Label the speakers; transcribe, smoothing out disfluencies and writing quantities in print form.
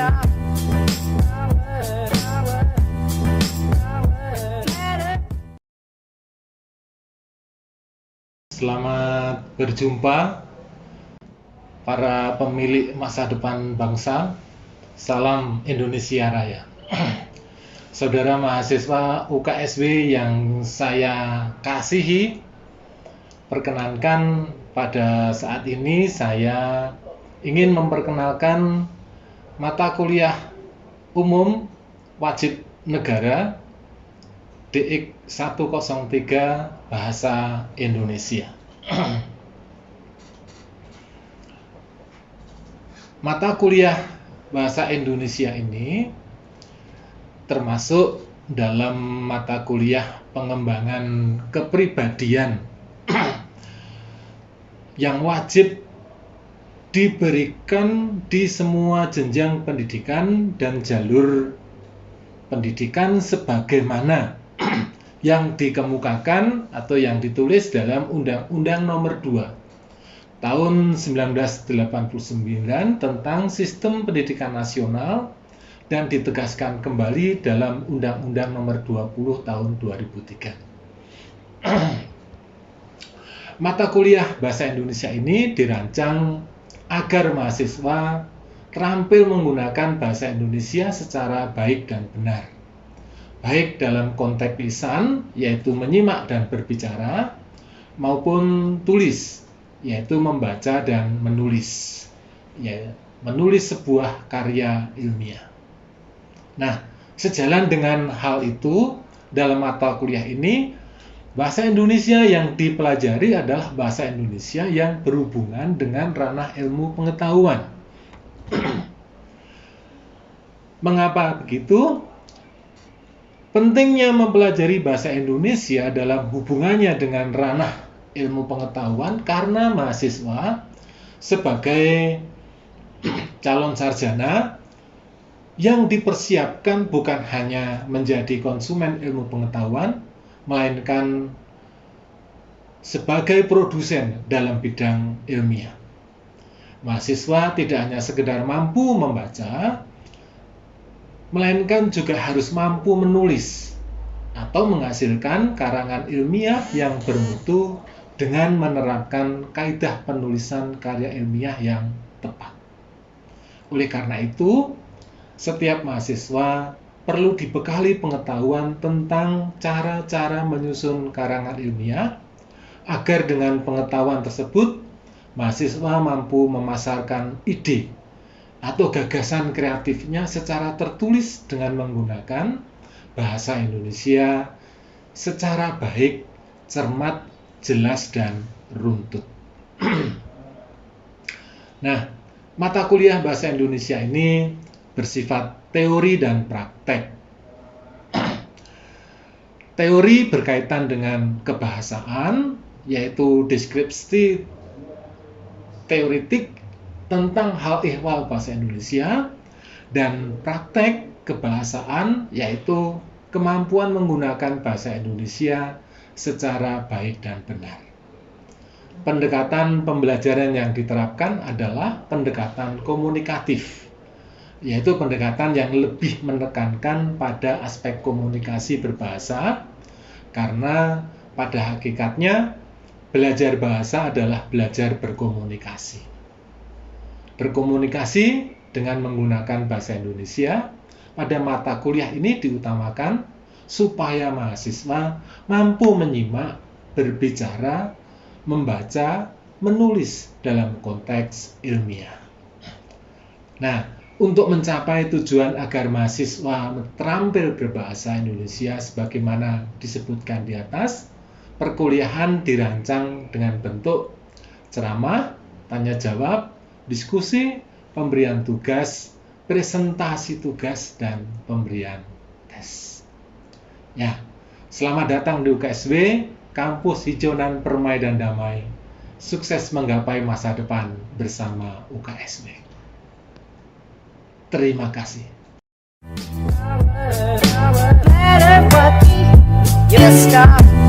Speaker 1: Selamat berjumpa para pemilik masa depan bangsa. Salam Indonesia Raya. Saudara mahasiswa UKSW yang saya kasihi, perkenankan pada saat ini saya ingin memperkenalkan mata kuliah umum wajib negara DX 103 Bahasa Indonesia. Mata kuliah Bahasa Indonesia ini termasuk dalam mata kuliah pengembangan kepribadian yang wajib diberikan di semua jenjang pendidikan dan jalur pendidikan sebagaimana yang dikemukakan atau yang ditulis dalam Undang-Undang Nomor 2 Tahun 1989 tentang Sistem Pendidikan Nasional dan ditegaskan kembali dalam Undang-Undang Nomor 20 Tahun 2003. Mata kuliah Bahasa Indonesia ini dirancang agar mahasiswa terampil menggunakan bahasa Indonesia secara baik dan benar, baik dalam konteks lisan, yaitu menyimak dan berbicara, maupun tulis, yaitu membaca dan menulis, ya, menulis sebuah karya ilmiah. Nah, sejalan dengan hal itu, dalam mata kuliah ini, bahasa Indonesia yang dipelajari adalah bahasa Indonesia yang berhubungan dengan ranah ilmu pengetahuan. Mengapa begitu? Pentingnya mempelajari bahasa Indonesia dalam hubungannya dengan ranah ilmu pengetahuan karena mahasiswa sebagai calon sarjana yang dipersiapkan bukan hanya menjadi konsumen ilmu pengetahuan, melainkan sebagai produsen dalam bidang ilmiah. Mahasiswa tidak hanya sekedar mampu membaca, melainkan juga harus mampu menulis atau menghasilkan karangan ilmiah yang bermutu dengan menerapkan kaidah penulisan karya ilmiah yang tepat. Oleh karena itu, setiap mahasiswa perlu dibekali pengetahuan tentang cara-cara menyusun karangan ilmiah agar dengan pengetahuan tersebut mahasiswa mampu memasarkan ide atau gagasan kreatifnya secara tertulis dengan menggunakan bahasa Indonesia secara baik, cermat, jelas, dan runtut. Nah, mata kuliah bahasa Indonesia ini bersifat teori dan praktek. Teori berkaitan dengan kebahasaan, yaitu deskripsi teoritik tentang hal ehwal bahasa Indonesia, dan praktek kebahasaan yaitu kemampuan menggunakan bahasa Indonesia secara baik dan benar. Pendekatan pembelajaran yang diterapkan adalah pendekatan komunikatif, yaitu pendekatan yang lebih menekankan pada aspek komunikasi berbahasa, karena pada hakikatnya belajar bahasa adalah belajar berkomunikasi. Berkomunikasi dengan menggunakan bahasa Indonesia pada mata kuliah ini diutamakan supaya mahasiswa mampu menyimak, berbicara, membaca, menulis dalam konteks ilmiah. Nah, untuk mencapai tujuan agar mahasiswa terampil berbahasa Indonesia sebagaimana disebutkan di atas, perkuliahan dirancang dengan bentuk ceramah, tanya jawab, diskusi, pemberian tugas, presentasi tugas, dan pemberian tes. Ya, selamat datang di UKSW, Kampus Hijau dan Permai dan Damai. Sukses menggapai masa depan bersama UKSW. Terima kasih.
Speaker 2: No matter what you stop.